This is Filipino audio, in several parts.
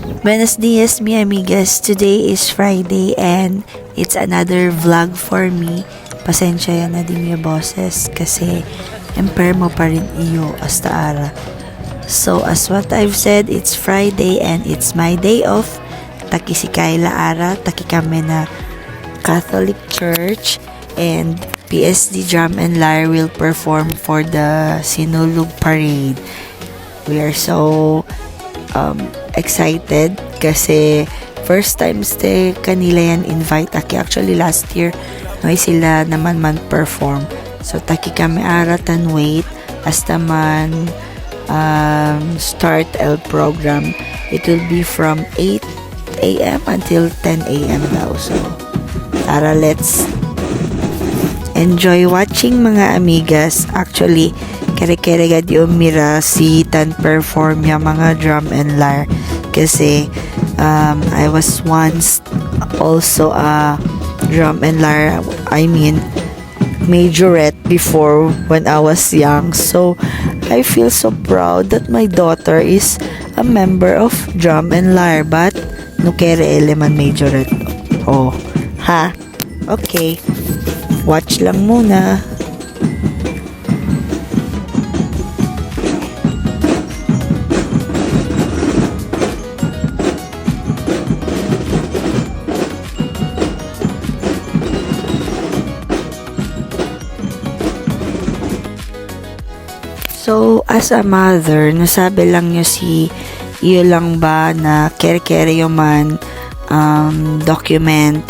Buenos dias, mi amigas. Today is Friday and it's another vlog for me. Pasensya yan na din yung boses kasi empermo pa rin iyo hasta ara. So as what I've said, it's Friday and it's my day off. Taki si Kayla ara, taki kami na Catholic Church and PSD Drum and Lyre will perform for the Sinulog Parade. We are so excited kasi first time kanila yan invite aki. Actually last year no sila naman man perform, so taki kami aratan wait hasta man start el program. It will be from 8 a.m. until 10 a.m. daw. So tara, let's enjoy watching mga amigas. Actually kere-kere gad yung mira si tan perform yung mga drum and lyre kasi I was once also a drum and lyre, I mean majorette before when I was young, so I feel so proud that my daughter is a member of drum and lyre, but no kere eleman majorette. Oh ha, okay, watch lang muna. So, as a mother, nasabi lang nyo iyo lang ba na kere-kere yung man document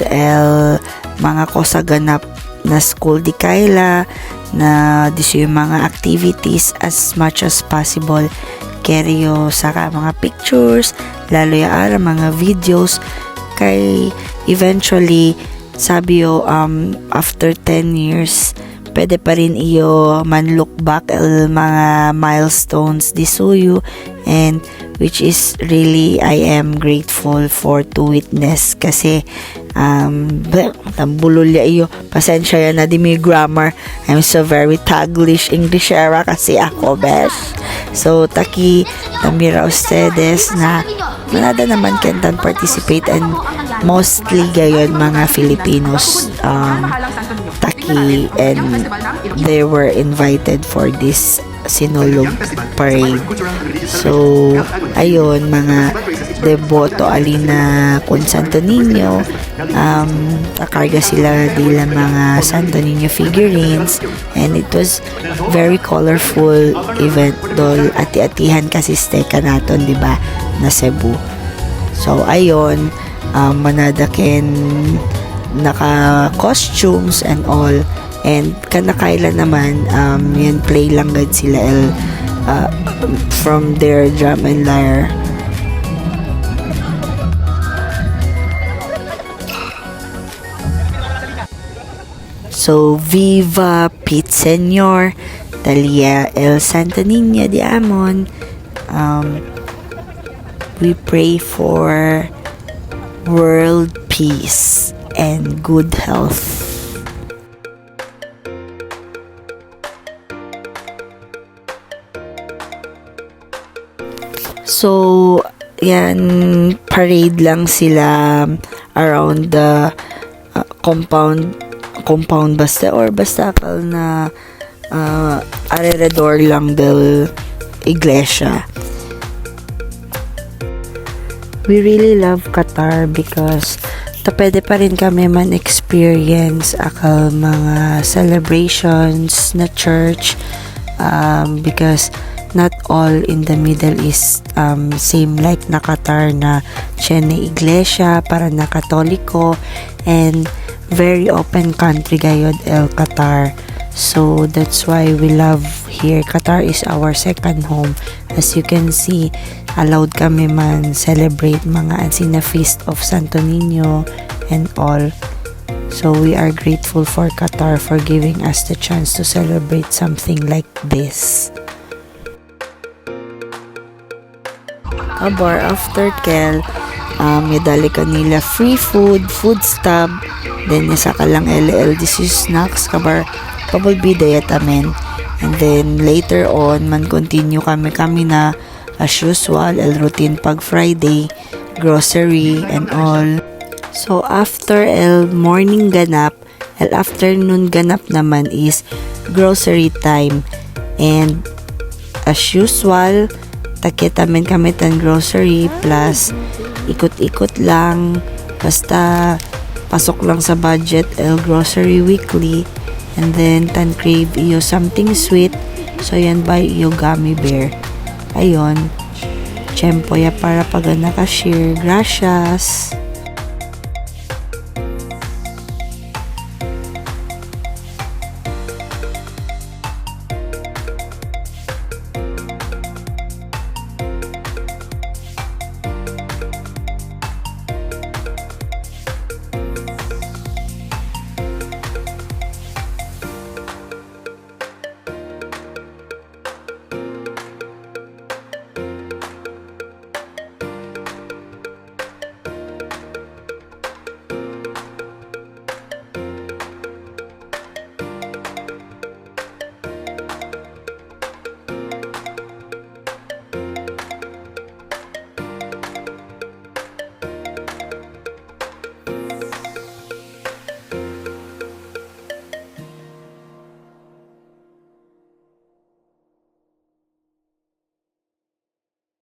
mga kosaganap na school di Kayla na diso yung mga activities as much as possible. Kere yo saka mga pictures, lalo yung mga videos kay eventually sabi yo after 10 years pwede pa rin iyo man look back mga milestones di suyo, and which is really I am grateful for to witness kasi tambulolya iyo, pasensya yan na di may grammar, I'm so very taglish Englishera kasi ako besh. So taki tamira ustedes na manada naman kentan participate, and mostly gayon mga Filipinos taki, and they were invited for this Sinulog Parade. So ayun, mga deboto alina kun Santo Niño, kakarga sila dila mga Santo Niño figurines, and it was very colorful event dol ati-atihan kasi steka naton di ba na Cebu. So ayun, manadaken naka costumes and all, and kanakailan naman yan play lang gad sila from their drum and lyre. So viva Pete Senor, Talia el Santa Niña de Amon. We pray for world peace and good health. So yan, parade lang sila around the compound basta, or basta kal na alrededor lang del iglesia. We really love Qatar because pwede pa rin kami man experience akal mga celebrations na church, because not all in the Middle East same like na Qatar na siya na iglesia para na Katoliko, and very open country gayod Qatar. So that's why we love here. Qatar is our second home. As you can see, allowed kami man celebrate mga ansina feast of Santo Niño and all. So we are grateful for Qatar for giving us the chance to celebrate something like this. Abar after kel, yadali kanila free food stub, then isa ka lang LLDC snacks kabar pabulbida yatamen. And then later on man continue kami na as usual el routine pag Friday grocery and all. So after el morning ganap, el afternoon ganap naman is grocery time. And as usual, takitamin kami tan grocery plus ikot-ikot lang, basta pasok lang sa budget el grocery weekly. And then tan crave iyo something sweet, so yan buy iyo gummy bear. Ayon, tiyempo ya para pag nakashare. Gracias.